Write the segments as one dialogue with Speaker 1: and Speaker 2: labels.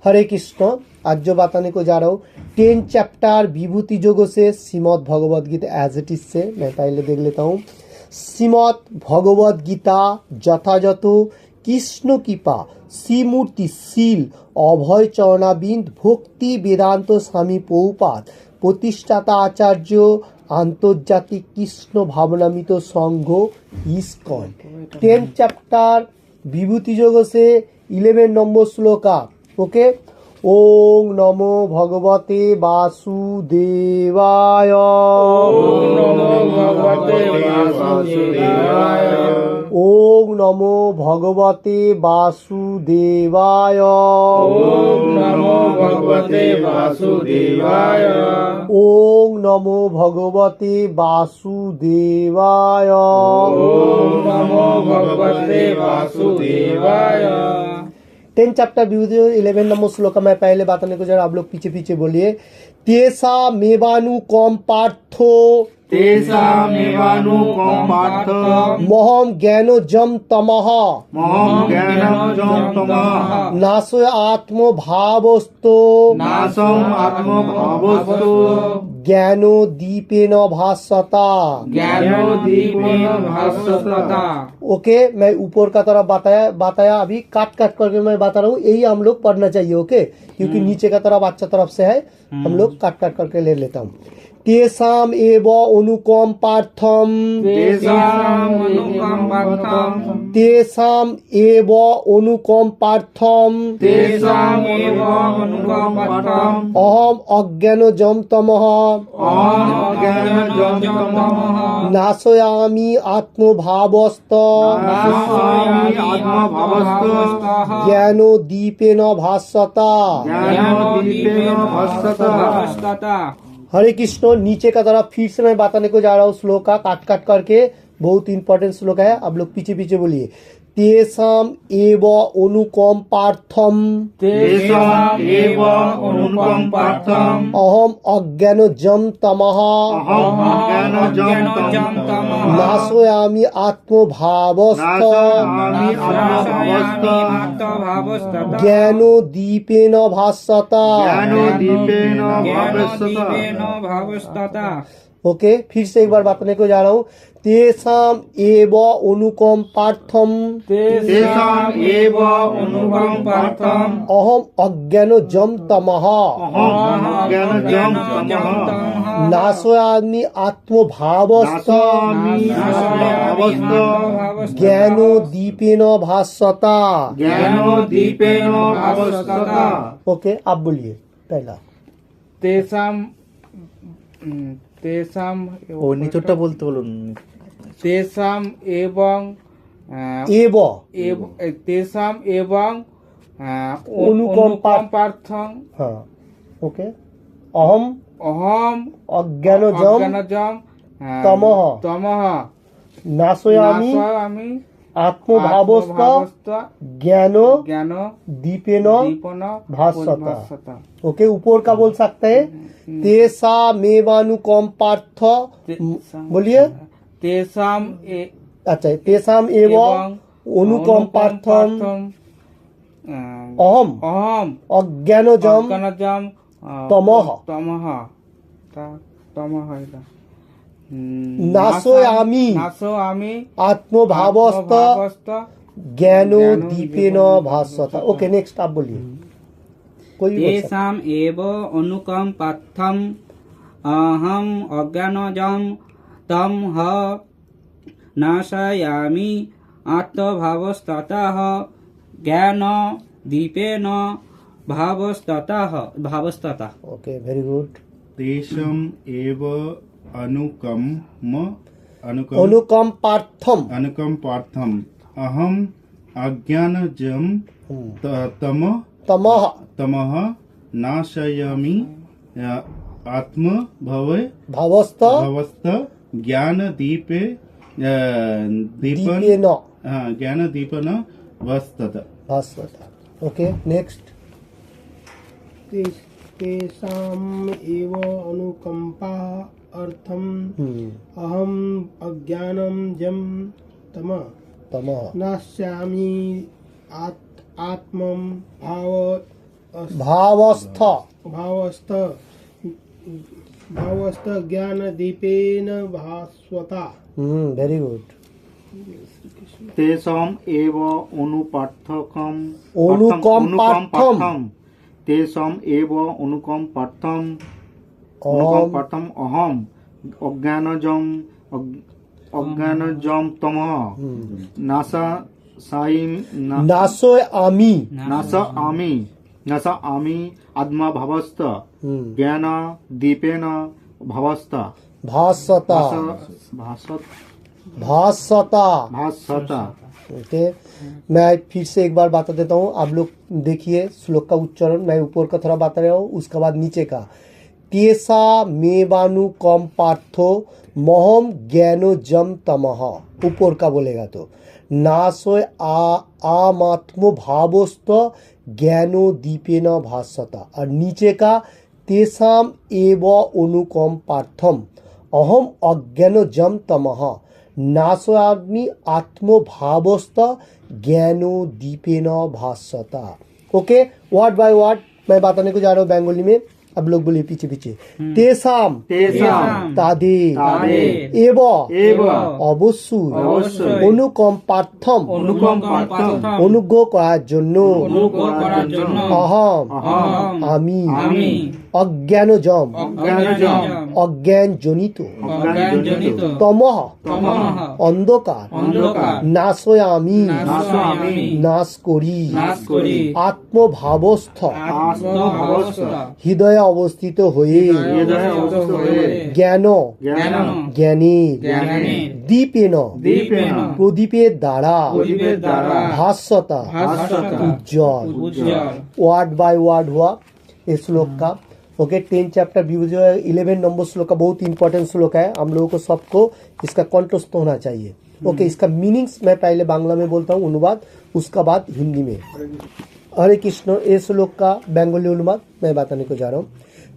Speaker 1: हरे कृष्ण। आज जो बताने को जा रहा हूँ 10 चैप्टर विभूति योग से Shrimad Bhagavad Gita as it is से मैं पहले देख लेता हूँ। श्रीमद् भगवद गीता যথাযথ কৃষ্ণ কৃপা শ্রীমূর্তি শীল অভয় চরণাবিন্দ ভক্তি বেদান্ত স্বামী প্রভুপাদ প্রতিষ্ঠাতা আচার্য আন্তর্জাতিক কৃষ্ণ ভাবনামিত সংঘ ইসকন। 10 चैप्टर विभूति योग से 11 नंबर श्लोका। ओके। ओम नमो भगवते वासुदेवाय।
Speaker 2: ओम नमो भगवते वासुदेवाय।
Speaker 1: ओम नमो भगवते वासुदेवाय।
Speaker 2: ओम नमो भगवते वासुदेवाय।
Speaker 1: ओम नमो भगवते वासुदेवाय।
Speaker 2: ओम नमो भगवते वासुदेवाय।
Speaker 1: 10 चैप्टर विभूति 11 नंबर श्लोक मैं पहले बताने को जरा आप लोग पीछे पीछे बोलिए। तेसा मेवानु कम पार्थो
Speaker 2: तेषामेवानुकं पार्थ
Speaker 1: मोहम ज्ञानो जम तमः
Speaker 2: महं ज्ञानजं तमः
Speaker 1: नाशो आत्म भावस्तो
Speaker 2: नाशं आत्मभावस्तु
Speaker 1: ज्ञानो दीपेन भास्वता।
Speaker 2: ज्ञानोदीपेन भास्वता।
Speaker 1: ओके। मैं ऊपर का तरफ बताया अभी काट करके मैं बता रहा हूँ। यही हम लोग पढ़ना चाहिए। ओके। क्योंकि नीचे का तरफ अच्छा तरफ से है हम लोग काट करके ले लेता हूँ। तेषाम एव अनुकम पार्थम
Speaker 2: तेषामनुकं पार्थं
Speaker 1: तेषाम एव अनुकम पार्थम
Speaker 2: तेषामेव अनुकं पार्थं
Speaker 1: अहम अज्ञान जम तमः
Speaker 2: अहं ज्ञानजं तमः
Speaker 1: नाशयामि आत्मभावस्त
Speaker 2: नाशयामि आत्मभावस्तः
Speaker 1: ज्ञानो दीपेन भास्वता।
Speaker 2: ज्ञानोदीपेन भास्वता।
Speaker 1: हरे कृष्ण। नीचे का तरफ फिर से मैं बताने को जा रहा हूँ श्लोक का काट करके। बहुत इंपॉर्टेंट श्लोक है। आप लोग पीछे पीछे बोलिए। तेषाम एव अनुकम पार्थम
Speaker 2: तेषामेव अनुकं पार्थं
Speaker 1: अहम अज्ञान जम तमः
Speaker 2: अहं ज्ञानजं तमः
Speaker 1: नाशयामि आत्मभावस्त
Speaker 2: नाशयामि आत्मभावस्तः
Speaker 1: ज्ञानो दीपेन भास्वता।
Speaker 2: ज्ञानोदीपेन
Speaker 3: भावस्तता।
Speaker 1: ओके। फिर से एक बार बताने को जा रहा हूँ। तेषाम एव अनुकम पार्थम
Speaker 2: तेषामेव अनुकं पार्थं
Speaker 1: अहम अज्ञान जम तमः
Speaker 2: अहं ज्ञानजं तमः
Speaker 1: नाशयामि आत्मभावस्त
Speaker 2: नाशयामि आत्मभावस्तः
Speaker 1: ज्ञानो दीपेन भास्वता।
Speaker 2: ज्ञानोदीपेन भास्वता।
Speaker 1: ओके। आप बोलिए पहला।
Speaker 3: तेषाम
Speaker 4: ও নিচরটা বলতে বলুন।
Speaker 3: तेषाम एवं
Speaker 1: एव
Speaker 3: तेषाम एवं
Speaker 1: अनुकम
Speaker 3: पार्थं
Speaker 1: हाँ। ओके। अहम
Speaker 3: अहम
Speaker 1: अज्ञान जम
Speaker 3: ज्ञानजं
Speaker 1: तमः
Speaker 3: तमः
Speaker 1: नाशयामि
Speaker 3: नाशयामि
Speaker 1: आत्मभावस्त ज्ञानो
Speaker 3: ज्ञानो
Speaker 1: दीपेन
Speaker 3: दीपन
Speaker 1: भास्वता। ओके। ऊपर का बोल सकते हैं। तेषामेवानुकम पार्थ बोलिए।
Speaker 3: तेषाम
Speaker 1: अच्छा। तेषाम एवं अनुकम पार्थम अहम
Speaker 3: अहम
Speaker 1: अज्ञानजम
Speaker 3: ज्ञानजं
Speaker 1: तमः
Speaker 3: तमः
Speaker 1: नाशयामि आत्मभावस्त ज्ञानो दीपेन भास्वता। ओके। नेक्स्ट आप बोलिए। कोई भी बोल सकता है।
Speaker 5: तेषाम् एव अनुकं पार्थम् अहम् अज्ञानजं तमः नाशयामि आत्मभावस्ततः ज्ञानदीपेन भावस्तता।
Speaker 1: ओके। Very good.
Speaker 4: तेषाम् एव अनुकम
Speaker 1: अनुकम पार्थम
Speaker 4: पार्थम अहम अज्ञानजं
Speaker 1: तमः
Speaker 4: तमः नाशयामि
Speaker 1: भावस्त
Speaker 4: ज्ञानदीपेन
Speaker 1: दीपेन
Speaker 4: ज्ञानदीपेन भास्वता।
Speaker 1: ओके। नेक्स्ट।
Speaker 6: तेषाम् एव अनुकंपा अर्थम अहम अज्ञानम जम तमः नास्यामि आत्म भाव
Speaker 1: भावस्थ
Speaker 6: भावस्थ ज्ञान दीपेन भास्वता।
Speaker 1: Very good.
Speaker 2: तेषाम् एव अनुपार्थकम्
Speaker 1: अनुकम्पार्थम्
Speaker 2: तेषाम् एव अनुकम्पार्थम् अहम् अज्ञानजं तमः नाशयामि आत्मा भवस्त ज्ञान दीपेन भासता।
Speaker 1: ओके, मैं फिर से एक बार बता देता हूँ, आप लोग देखिए श्लोक का उच्चारण। मैं ऊपर का थोड़ा बता रहा हूँ, उसके बाद नीचे का। तेसा मेवानु कम पार्थो महम ज्ञानो जम तमह, ऊपर का बोलेगा तो नासोय आमात्म भावस्त ज्ञानो दीपेन भासता, और नीचे का तेसाम एव अनुकम पार्थम अहम अज्ञानो जम तमह नासोयामि आत्मभावस्त ज्ञानो दीपेन भासता। ओके, वर्ड बाय वर्ड मैं बताने को जा रहा हूँ बंगाली में, अब लोग बोलिए पीछे पीछे। तेसाम ताদের एव অবশ্যই অনুকম্পার্থম অনুগ্রহ করার জন্য অহম আমি অজ্ঞানজম অজ্ঞানজনিত তমঃ অন্ধকার নাশয়ামি নাশ করি আত্মভাবস্থ হৃদয়ে অবস্থিত হয়ে জ্ঞান জ্ঞানের দীপেন প্রদীপের দ্বারা भास्वता उज्जवल। वर्ड बाय वर्ड हुआ इस श्लोक का। ओके, 10 चैप्टर 11 नंबर श्लोक का बहुत इंपॉर्टेंट श्लोक है, हम लोगों को सबको इसका कंठस्थ होना चाहिए। ओके, इसका मीनिंग्स मैं पहले बांग्ला में बोलता हूँ अनुवाद, उसका बाद हिंदी में। हरे कृष्ण, ये श्लोक का बेंगली अनुवाद मैं बताने को जा रहा हूँ।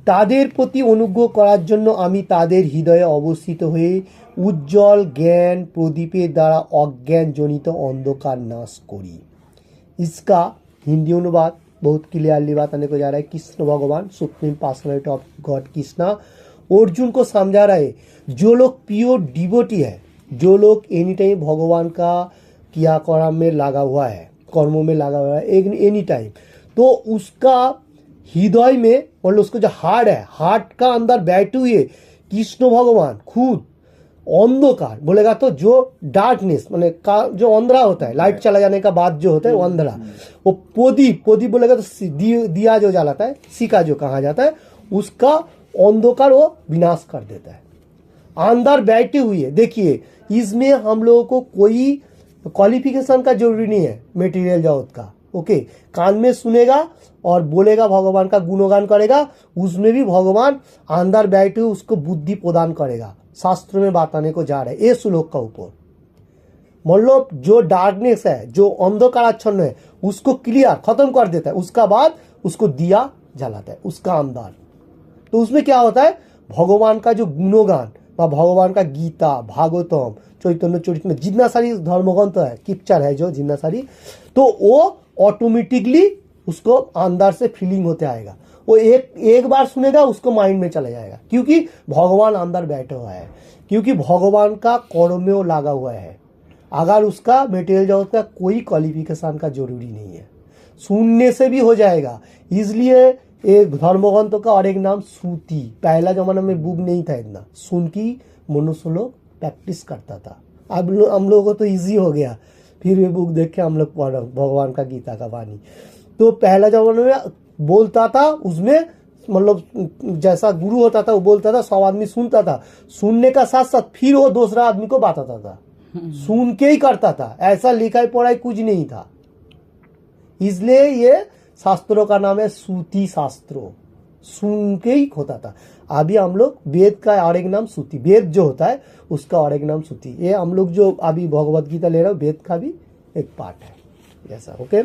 Speaker 1: তাদের প্রতি অনুগ্রহ করার জন্য আমি তাদের হৃদয়ে অবস্থিত হয়ে উজ্জ্বল জ্ঞান প্রদীপের দ্বারা অজ্ঞান জনিত অন্ধকার নাশ করি। इसका हिंदी अनुवाद बहुत क्लियरली बताने को जा रहा है। कृष्ण भगवान supreme personality of God Krishna Arjun को समझा रहा है, जो लोग प्योर डिवोटी है, जो लोग एनी टाइम भगवान का क्रियाकर्म में लगा हुआ है, कर्मों में लगा हुआ है एनी टाइम, तो उसका हृदय में मतलब उसको जो हार्ट है, हार्ट का अंदर बैठे हुए कृष्ण भगवान खुद अंधकार बोलेगा तो जो डार्कनेस माने का जो अंधेरा होता है, लाइट चला जाने का बाद जो होता है वो अंधेरा, वो प्रदीप बोलेगा तो दिया जो जलाता है, सिका जो कहा जाता है, उसका अंधकार वो विनाश कर देता है। अंदर बैठे हुए देखिए, इसमें हम लोगों को कोई क्वालिफिकेशन का जरूरी नहीं है मेटीरियल जगत का। ओके, कान में सुनेगा और बोलेगा, भगवान का गुणगान करेगा, उसमें भी भगवान अंदर बैठे हुए उसको बुद्धि प्रदान करेगा। शास्त्र में बताने को जा रहे हैं ये श्लोक का ऊपर, मतलब जो डार्कनेस है, जो अंधकाराच्छन्न है, उसको क्लियर खत्म कर देता है, उसका बाद उसको दिया जलाता है उसका अंदर। तो उसमें क्या होता है, भगवान का जो गुणगान व भगवान का गीता भागवतम चैतन्य चरित्र में जितना सारी धर्मग्रंथ है, किप्चर है जो जितना सारी, तो वो ऑटोमेटिकली उसको अंदर से फीलिंग होते आएगा। वो एक बार सुनेगा उसको माइंड में चला जाएगा, क्योंकि भगवान अंदर बैठा हुआ है, क्योंकि भगवान का कर्म में वो लगा हुआ है। अगर उसका मेटेरियल जगत का कोई क्वालिफिकेशन का जरूरी नहीं है, सुनने से भी हो जाएगा। इसलिए एक धर्मग्रंथ का और एक नाम श्रुति, पहला जमाना में बुक नहीं था इतना, सुन की मनुष्य लोग प्रैक्टिस करता था। अब हम लोगों को तो इजी हो गया, फिर ये बुक देख के हम लोग पढ़ भगवान का गीता का वाणी। तो पहला जमाना में बोलता था, उसमें मतलब जैसा गुरु होता था वो बोलता था, सब आदमी सुनता था, सुनने का साथ साथ फिर वो दूसरा आदमी को बताता था, सुन के ही करता था, ऐसा लिखाई पढ़ाई कुछ नहीं था। इसलिए ये शास्त्रों का नाम है श्रुति शास्त्रों, सुन के ही होता था। अभी हम लोग वेद का और एक नाम श्रुति, वेद जो होता है उसका और एक नाम श्रुति। ये हम लोग जो अभी भगवत गीता ले रहे हो वेद का भी एक पार्ट है ऐसा। ओके,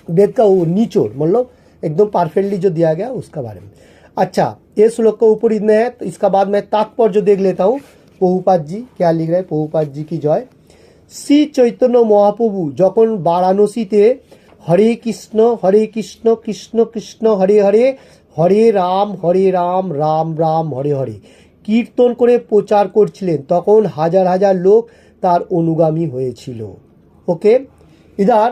Speaker 1: वेद का वो निचोड़ मतलब एकदम परफेक्टली जो दिया गया उसका बारे में। अच्छा, ये श्लोक के ऊपर इतने है, तो इसका बाद मैं तात्पर्य जो देख लेता हूँ। प्रभुपाद जी क्या लिख रहे हैं, प्रभुपाद जी की जय। श्री चैतन्य महाप्रभु যখন বারাণসীতে হরে কৃষ্ণ কৃষ্ণ কৃষ্ণ হরে হরে, হরে রাম রাম রাম হরে হরে কীর্তন করে প্রচার করছিলেন। তখন হাজার হাজার লোক তার অনুগামী হয়েছিল। ओके, इधर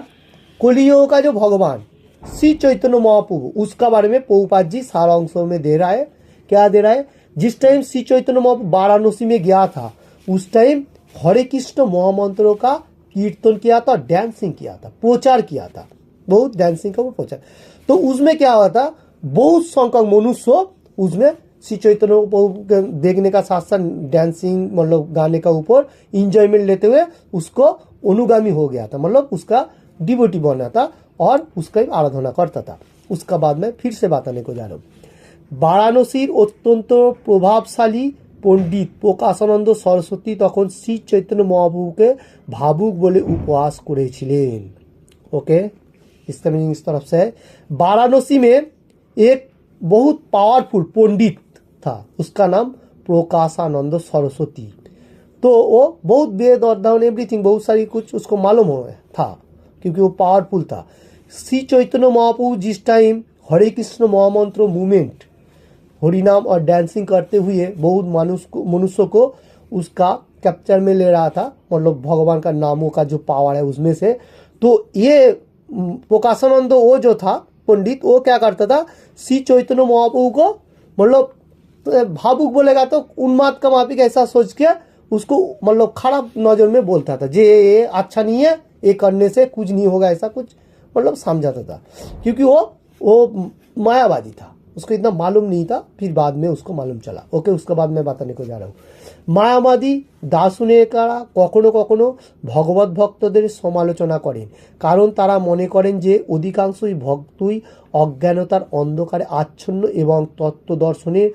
Speaker 1: कलियुग का जो भगवान श्री चैतन्य महाप्रभु, उसका बारे में प्रभुपाद जी सारांशों में दे रहा है। क्या दे रहा है? जिस टाइम श्री चैतन्य महाप्रभु वाराणसी में गया था, उस टाइम हरे कृष्ण महामंत्रों का कीर्तन किया था, डांसिंग किया था, प्रचार किया था, बहुत डांसिंग का वो प्रचार। तो उसमें क्या हुआ था, बहुत संख्यक मनुष्य उसमें श्री चैतन्य प्रभु के देखने का साथ साथ डांसिंग मतलब गाने का ऊपर इंजॉयमेंट लेते हुए उसको अनुगामी हो गया था, मतलब उसका डिवोटी बना था और उसका आराधना करता था। उसका बाद में फिर से बताने को जा रहा हूँ। বারাণসীর অত্যন্ত প্রভাবশালী পণ্ডিত প্রকাশানন্দ সরস্বতী তখন শ্রী চৈতন্য মহাপ্রভুকে ভাবুক বলে উপহাস করেছিলেন। ओके, इसका मीनिंग इस तरफ से है। वाराणसी में एक बहुत पावरफुल पंडित था, उसका नाम प्रकाशानंद सरस्वती। तो वो बहुत वेद अध्ययन एवरीथिंग बहुत सारी कुछ उसको मालूम हो था, क्योंकि वो पावरफुल था। श्री चैतन्य महाप्रभु जिस टाइम हरे कृष्ण महामंत्र मूवमेंट हरिनाम और डांसिंग करते हुए बहुत मनुष्य को उसका कैप्चर में ले रहा था, मतलब भगवान का नामों का जो पावर है उसमें से। तो ये प्रकाशानंद वो जो था पंडित, वो क्या करता था, श्री चैतन्य महाप्रभु को मतलब भावुक बोलेगा तो उन्माद का माफिक ऐसा सोच के उसको मतलब खराब नजर में बोलता था, जे ये अच्छा नहीं है, ये करने से कुछ नहीं होगा, ऐसा कुछ मतलब समझाता था, क्योंकि वो मायावादी था, उसको इतना मालूम नहीं था, फिर बाद में उसको मालूम चला। ओके, उसके बाद मैं बताने को जा रहा हूँ। মায়াবাদী দার্শনিকেরা কখনো কখনো ভগবত ভক্তদের সমালোচনা করেন, কারণ তারা মনে করেন যে অধিকাংশই ভক্তই অজ্ঞানতার অন্ধকারে আচ্ছন্ন এবং তত্ত্ব দর্শনের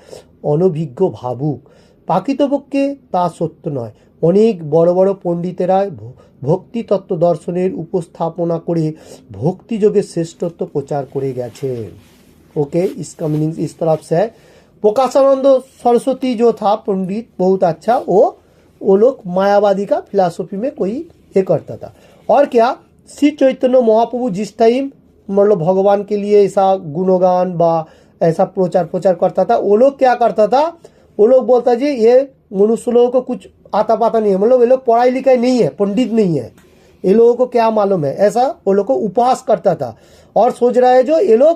Speaker 1: অনভিজ্ঞ ভাবুক। প্রকৃতপক্ষে তা সত্য নয়। অনেক বড় বড় পণ্ডিতেরা ভক্তি তত্ত্ব দর্শনের উপস্থাপনা করে ভক্তিযোগের শ্রেষ্ঠত্ব প্রচার করে গেছেন। ओके, इसका मीनिंग इस तरफ से है। प्रकाशानंद सरस्वती जो था पंडित बहुत अच्छा, वो लोग मायावादी का फिलॉसफी में कोई ये करता था। और क्या, श्री चैतन्य महाप्रभु जिस टाइम मतलब भगवान के लिए ऐसा गुणगान बा ऐसा प्रचार करता था, वो लोग क्या करता था, वो लोग बोलता जी ये मनुष्य लोगों को कुछ आता पाता नहीं है, मतलब ये लोग पढ़ाई लिखाई नहीं है, पंडित नहीं है, ये लोगों को क्या मालूम है, ऐसा वो लोग को उपहास करता था। और सोच रहा है जो ये लोग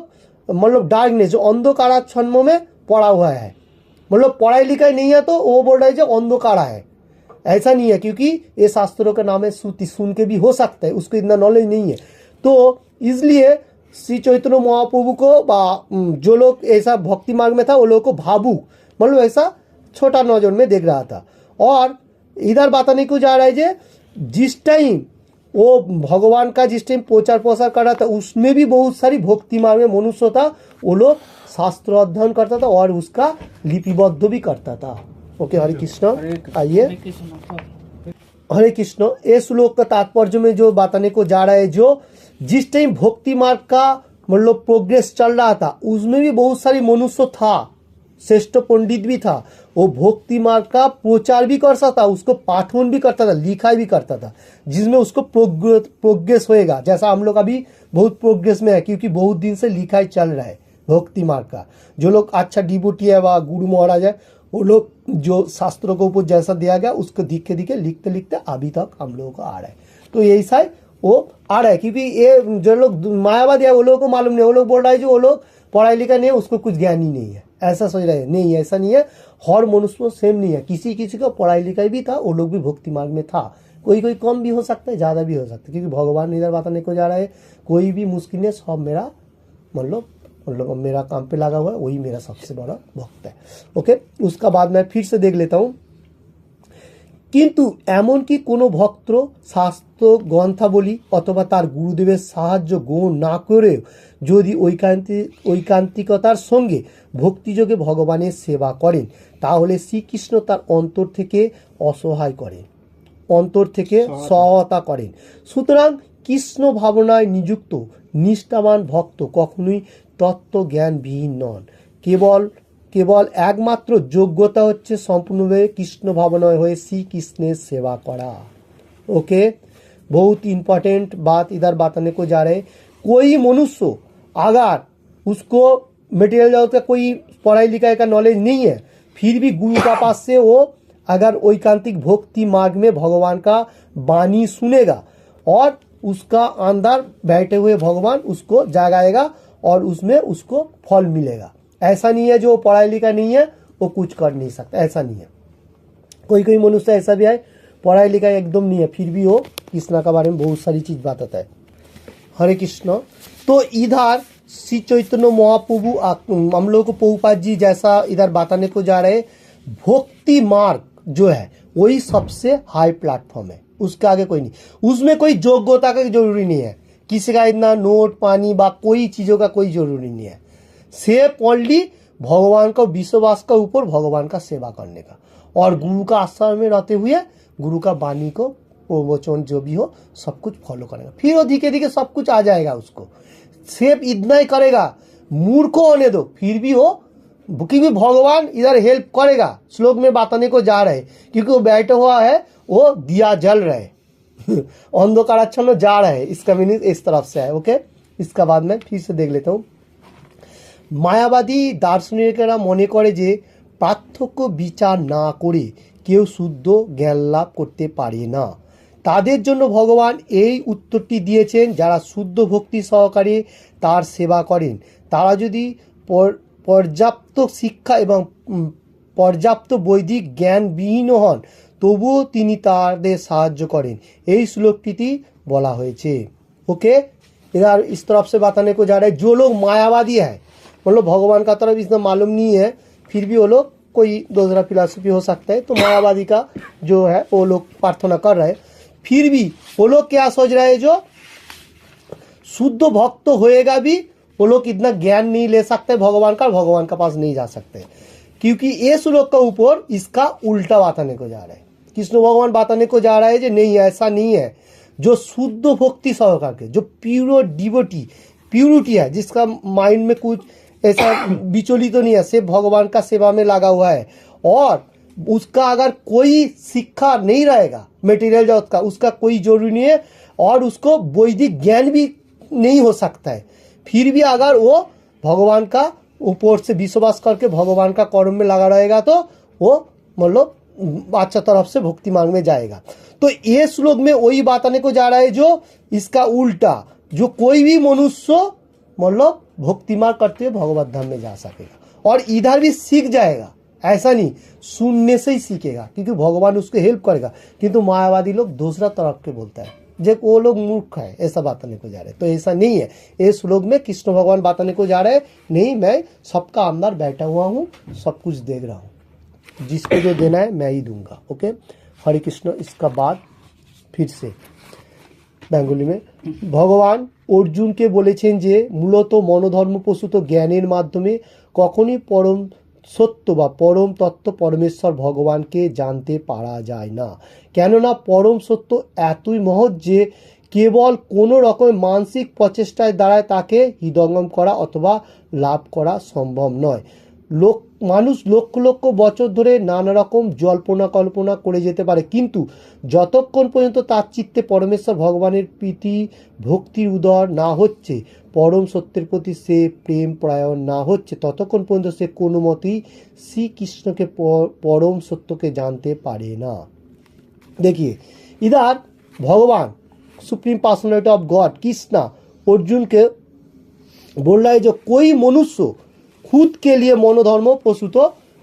Speaker 1: मतलब डार्कनेस जो अंधकाराच्छन्न में पड़ा हुआ है, मतलब पढ़ाई लिखाई नहीं है, तो वो बोल रहा है जो अंधकारा है, ऐसा नहीं है, क्योंकि ये शास्त्रों का नाम है श्रुति, सुन के भी हो सकता है, उसको इतना नॉलेज नहीं है। तो इसलिए श्री चैतन्य महाप्रभु को जो लोग ऐसा भक्ति मार्ग में था, वो लोगों को भावुक मतलब ऐसा छोटा नजर में देख रहा था। और इधर बताने को जा रहा है जे जिस टाइम वो भगवान का जिस टाइम प्रचार कर रहा था, उसमें भी बहुत सारी भक्ति मार्ग में मनुष्य था, वो लोग शास्त्र अध्ययन करता था और उसका लिपिबद्ध भी करता था। ओके, हरे कृष्ण। आइए, हरे कृष्ण। इस श्लोक का तात्पर्य में जो बताने को जा रहा है, जो जिस टाइम भक्ति मार्ग का मतलब प्रोग्रेस चल रहा था, उसमें भी बहुत सारी मनुष्य था, श्रेष्ठ पंडित भी था, वो भक्ति मार्ग का प्रचार भी करता था, उसको पाठन भी करता था, लिखाई भी करता था, जिसमें उसको प्रोग्रेस होएगा। जैसा हम लोग अभी बहुत प्रोग्रेस में है, क्योंकि बहुत दिन से लिखाई चल रहा है भक्ति मार्ग का। जो लोग अच्छा डिवोटी है व गुरु महाराज है, वो लोग जो शास्त्रों के ऊपर जैसा दिया गया उसको दिखे लिखते लिखते अभी तक हम लोगों को आ रहा है। तो यही शायद वो आ रहा है, क्योंकि ये जो लोग मायावादी है वो लोगों को मालूम नहीं, वो लोग बोल रहा है जो वो लोग पढ़ाई लिखा नहीं है, उसको कुछ ज्ञान ही नहीं है, ऐसा सोच रहे हैं। नहीं, ऐसा नहीं है, हर मनुष्य सेम नहीं है, किसी किसी का पढ़ाई लिखाई भी था, वो लोग भी भक्ति मार्ग में था, कोई कोई कम भी हो सकता है, ज़्यादा भी हो सकता है, क्योंकि भगवान इधर बताने को जा रहा है कोई भी मुश्किल नहीं, सब मेरा मतलब मेरा काम पे लगा हुआ है, वही मेरा सबसे बड़ा भक्त है। ओके, उसका बाद मैं फिर से देख लेता हूँ। কিন্তু এমনকি কোনো ভক্ত শাস্ত্র গ্রন্থাবলী অথবা তার গুরুদেবের সাহায্য গ্রহণ না করেও যদি ঐকান্তিকতার সঙ্গে ভক্তিযোগে ভগবানের সেবা করেন, তাহলে শ্রীকৃষ্ণ তার অন্তর থেকে অসহায় করেন, অন্তর থেকে সহায়তা করেন। সুতরাং কৃষ্ণ ভাবনায় নিযুক্ত নিষ্ঠাবান ভক্ত কখনোই তত্ত্বজ্ঞানবিহীন নন। কেবল একমাত্র যোগ্যতা হচ্ছে সম্পূর্ণভাবে কৃষ্ণ ভাবনায় হয়ে শ্রীকৃষ্ণের সেবা করা। ओके, बहुत इम्पोर्टेंट बात इधर बताने को जा रहे हैं। कोई मनुष्य अगर उसको मटेरियल जगत का कोई पढ़ाई लिखाई का नॉलेज नहीं है, फिर भी गुरु का पास से वो अगर ऐकांतिक भक्ति मार्ग में भगवान का वाणी सुनेगा और उसका अंदर बैठे हुए भगवान उसको जगाएगा और उसमें उसको फल मिलेगा। ऐसा नहीं है जो पढ़ाई लिखा नहीं है वो कुछ कर नहीं सकता, ऐसा नहीं है। कोई कोई मनुष्य ऐसा भी है पढ़ाई लिखाई एकदम नहीं है, फिर भी वो कृष्णा के बारे में बहुत सारी चीज बताता है। हरे कृष्ण। तो इधर श्री चैतन्य महाप्रभु हम लोग को प्रभुपाद जी जैसा इधर बताने को जा रहे, भक्ति मार्ग जो है वही सबसे हाई प्लेटफॉर्म है, उसके आगे कोई नहीं। उसमें कोई योग्यता का जरूरी नहीं है, किसी का इतना नोट पानी बा कोई चीजों का कोई जरूरी नहीं है। सिर्फ ओनली भगवान का विश्वास का ऊपर भगवान का सेवा करने का और गुरु का आश्रय में रहते हुए गुरु का वाणी को प्रवचन जो भी हो सब कुछ फॉलो करेगा, फिर वो धीरे धीरे सब कुछ आ जाएगा उसको। सिर्फ इतना ही करेगा, मूर्ख होने दो फिर भी हो, क्योंकि भगवान इधर हेल्प करेगा। श्लोक में बताने को जा रहे क्योंकि वो बैठा हुआ है, वो दिया जल रहे अंधकाराच्छन्न जा रहे, इसका मीनिंग इस तरफ से है। ओके, इसका बाद में फिर से देख लेता हूँ। মায়াবাদী দার্শনিকেরা মনে করে যে পার্থক্য বিচার না করে কেউ শুদ্ধ জ্ঞান লাভ করতে পারে না। তাদের জন্য ভগবান এই উত্তরটি দিয়েছেন, যারা শুদ্ধ ভক্তি সহকারে তার সেবা করেন তারা যদি পর্যাপ্ত শিক্ষা এবং পর্যাপ্ত বৈদিক জ্ঞানবিহীন হন তবুও তিনি তাদের সাহায্য করেন। এই শ্লোকটিতে বলা হয়েছে। ओके, इधर इस तरफ से बताने को जा रहा है जो लोग मायावादी है, मतलब भगवान का तरफ इतना मालूम नहीं है, फिर भी वो लोग कोई दूसरा फिलॉसफी हो सकता है, तो मायावादी का जो है वो लोग प्रार्थना कर रहे हैं, फिर भी वो लोग क्या सोच रहे हैं, जो शुद्ध भक्त होएगा भी वो लोग इतना ज्ञान नहीं ले सकते भगवान का पास नहीं जा सकते, क्योंकि ये श्लोक का ऊपर इसका उल्टा बताने को जा रहा है। कृष्ण भगवान बताने को जा रहा है जो नहीं ऐसा नहीं है। जो शुद्ध भक्ति सहकार के जो प्योर डिवोटी प्यूरिटी है, जिसका माइंड में कुछ ऐसा विचलित तो नहीं है, सिर्फ भगवान का सेवा में लगा हुआ है और उसका अगर कोई शिक्षा नहीं रहेगा मटेरियल जगत का, उसका कोई जरूरी नहीं है और उसको वैदिक ज्ञान भी नहीं हो सकता है, फिर भी अगर वो भगवान का ऊपर से विश्वास करके भगवान का कर्म में लगा रहेगा तो वो मतलब अच्छा तरफ से भक्ति मार्ग में जाएगा। तो ये श्लोक में वही बताने को जा रहा है जो इसका उल्टा, जो कोई भी मनुष्य मतलब भक्ति मार्ग करते हुए भगवत धाम में जा सकेगा और इधर भी सीख जाएगा। ऐसा नहीं सुनने से ही सीखेगा, क्योंकि भगवान उसको हेल्प करेगा। किंतु मायावादी लोग दूसरा तरफ के बोलता है जो वो लोग मूर्ख है, ऐसा बताने को जा रहे हैं। तो ऐसा नहीं है, इस श्लोक में कृष्ण भगवान बताने को जा रहे हैं नहीं, मैं सबका अंदर बैठा हुआ हूँ, सब कुछ देख रहा हूँ, जिसको जो देना है मैं ही दूंगा। ओके, हरे कृष्ण। इसका बाद फिर से বেঙ্গলি में ভগবান অর্জুনকে বলেছেন যে মূলত মনোধর্মপ্রসূত জ্ঞানের মাধ্যমে কখনই পরম সত্য বা পরম তত্ত্ব পরমেশ্বর ভগবানকে জানতে পারা যায় না, কেননা পরম সত্য এতই মহৎ যে কেবল কোনো রকম মানসিক প্রচেষ্টার দ্বারা তাকে হৃদয়ঙ্গম করা অথবা লাভ করা সম্ভব নয়। মানুষ লক্ষ লক্ষ বছর ধরে নানা রকম জল্পনা কল্পনা করে যেতে পারে, কিন্তু যতক্ষণ পর্যন্ত তার চিত্তে পরমেশ্বর ভগবানের প্রীতি ভক্তির উদয় না হচ্ছে, পরম সত্যের প্রতি সে প্রেম পরায়ণ না হচ্ছে, ততক্ষণ পর্যন্ত সে কোনো মতেই শ্রীকৃষ্ণকে परम सत्य के जानते पारे ना। देखिए इधर भगवान supreme personality of God Krishna Arjun के बोल रहा है जो कोई मनुष्य खुद के लिए मनोधर्म प्रसूत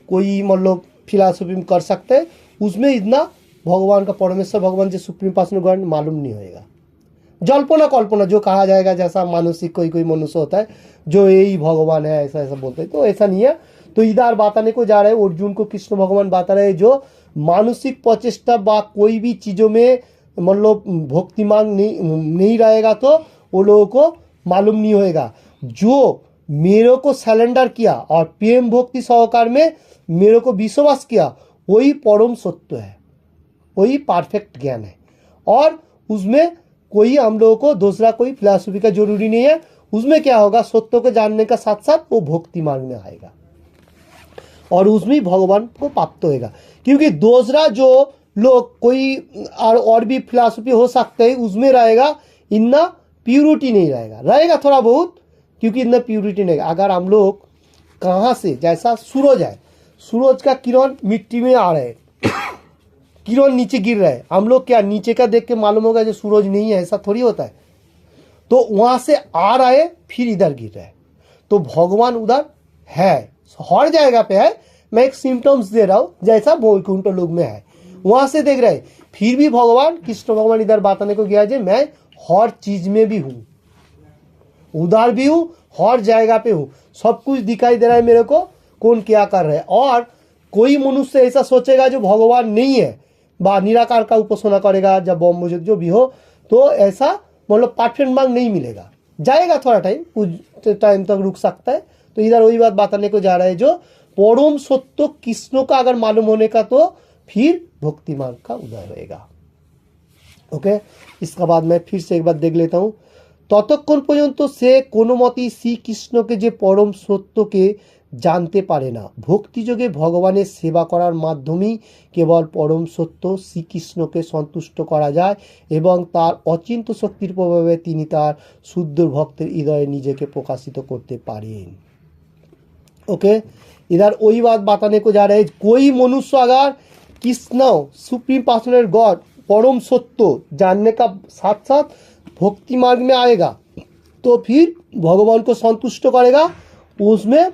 Speaker 1: कोई मतलब फिलॉसफी में कर सकते हैं, उसमें इतना भगवान का परमेश्वर भगवान जो सुप्रीम पर्सनल गॉड मालूम नहीं होएगा। जल्पना कल्पना जो कहा जाएगा, जैसा मानसिक कोई कोई मनुष्य होता है जो यही भगवान है ऐसा ऐसा बोलते हैं, तो ऐसा नहीं है। तो इधर बताने को जा रहे हैं अर्जुन को कृष्ण भगवान बता रहे हैं जो मानसिक प्रचेष्टा बा कोई भी चीज़ों में मतलब भक्ति मांग नहीं रहेगा तो वो लोगों को मालूम नहीं होएगा। जो मेरे को सरेंडर किया और प्रेम भक्ति सहकार में मेरे को विश्वास किया वही परम सत्य है, वही परफेक्ट ज्ञान है और उसमें कोई हम लोगों को दूसरा कोई फिलॉसफी का जरूरी नहीं है। उसमें क्या होगा, सत्य को जानने का साथ साथ वो भक्ति मार्ग में आएगा और उसमें भगवान को प्राप्त होएगा। क्योंकि दूसरा जो लोग कोई और भी फिलॉसफी हो सकते हैं उसमें रहेगा इतना प्यूरिटी नहीं रहेगा, रहेगा थोड़ा बहुत, क्योंकि इतना प्यूरिटी नहीं। अगर हम लोग कहाँ से, जैसा सूरज है, सूरज का किरण मिट्टी में आ रहे हैं, किरण नीचे गिर रहा है, हम लोग क्या नीचे का देख के मालूम होगा जो सूरज नहीं है, ऐसा थोड़ी होता है। तो वहां से आ रहा है फिर इधर गिर रहा है, तो भगवान उधर है, हर जगह पे है। मैं एक सिम्टम्स दे रहा हूं, जैसा वैकुंठ लोक में है, वहां से देख रहे, फिर भी भगवान कृष्ण भगवान इधर बताने को गया जे मैं हर चीज में भी हूं, उधर भी हूं, हर जगह पे हूं, सब कुछ दिखाई दे रहा है मेरे को कौन क्या कर रहा है। और कोई मनुष्य ऐसा सोचेगा जो भगवान नहीं है बा निराकार का उपासना करेगा, जब बम जो भी हो, तो ऐसा मतलब परफेक्ट मार्ग नहीं मिलेगा, जाएगा थोड़ा टाइम, कुछ टाइम तक रुक सकता है। तो इधर वही बात बताने को जा रहा है, जो परम सत्य कृष्ण का अगर मालूम होने का, तो फिर भक्ति मार्ग का उदय होएगा। ओके, इसका बाद मैं फिर से एक बार देख लेता हूँ। ততক্ষণ পর্যন্ত সে কোনো মতেই শ্রীকৃষ্ণকে যে পরম সত্যকে জানতে পারে না। ভক্তিযোগে ভগবানের সেবা করার মাধ্যমেই কেবল পরম সত্য শ্রীকৃষ্ণকে সন্তুষ্ট করা যায় এবং তার অচিন্ত শক্তির প্রভাবে তিনি তার শুদ্ধ ভক্তের হৃদয়ে নিজেকে প্রকাশিত করতে পারেন। ओके, इधर वही बात बताने को जा रहे हैं, कोई मनुष्य अगर कृष्ण सुप्रीम पर्सनल गॉड परम सत्य जानने का साथ साथ भक्ति मार्ग में आएगा, तो फिर भगवान को संतुष्ट करेगा। उसमें